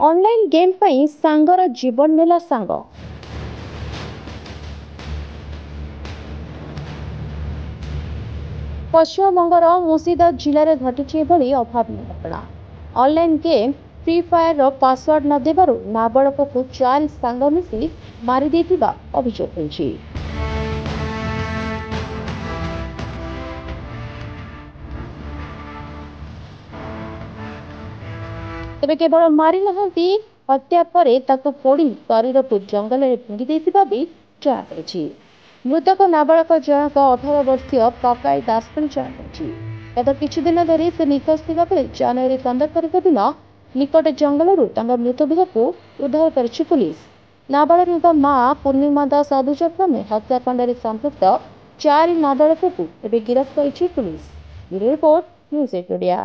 Online game ପାଇଁ ସାଙ୍ଗର ଜୀବନ ନେଲା ସାଙ୍ଗ। ପଶ୍ଚିମବଙ୍ଗର ମୁର୍ସିଦାବାଦ ଜିଲ୍ଲାରେ ଘଟିଛି ଏଭଳି ଅଭାବନୀୟ ଘଟଣା। ଅନଲାଇନ୍ ଗେମ୍ ଫ୍ରି ଫାୟାରର ପାସୱାର୍ଡ ନ ଦେବାରୁ ନାବାଳକକୁ 4 ସାଙ୍ଗ ମିଶି ମାରିଦେଇଥିବା ଅଭିଯୋଗ ହୋଇଛି। ତେବେ କେବଳ ମାରି ନାହାନ୍ତି, ହତ୍ୟା ପରେ ତାକୁ ପୋଡ଼ି ଶରୀରକୁ ଜଙ୍ଗଲରେ ଫିଙ୍ଗି ଦେଇଥିବା ବି ଜଣାପଡ଼ିଛି। ମୃତକ ନାବାଳକ ଜଣକ 18 ବର୍ଷୀୟ ପକାଇ ଦାସ ବୋଲି ଜଣାପଡ଼ିଛି। ଗତ କିଛିଦିନ ଧରି ସେ ନିଖୋଜ ଥିବା ବେଳେ ଜାନୁଆରୀ 15 ତାରିଖ ଦିନ ନିକଟ ଜଙ୍ଗଲରୁ ତାଙ୍କ ମୃତଦେହକୁ ଉଦ୍ଧାର କରିଛି ପୁଲିସ। ନାବାଳକଙ୍କ ମା ପୂର୍ଣ୍ଣିମା ଦାସ ଅଭିଯୋଗ କ୍ରମେ ହତ୍ୟାକାଣ୍ଡରେ ସମ୍ପୃକ୍ତ 4 ନାବାଳକକୁ ଏବେ ଗିରଫ କରିଛି ପୁଲିସ। Report news 8 Odia.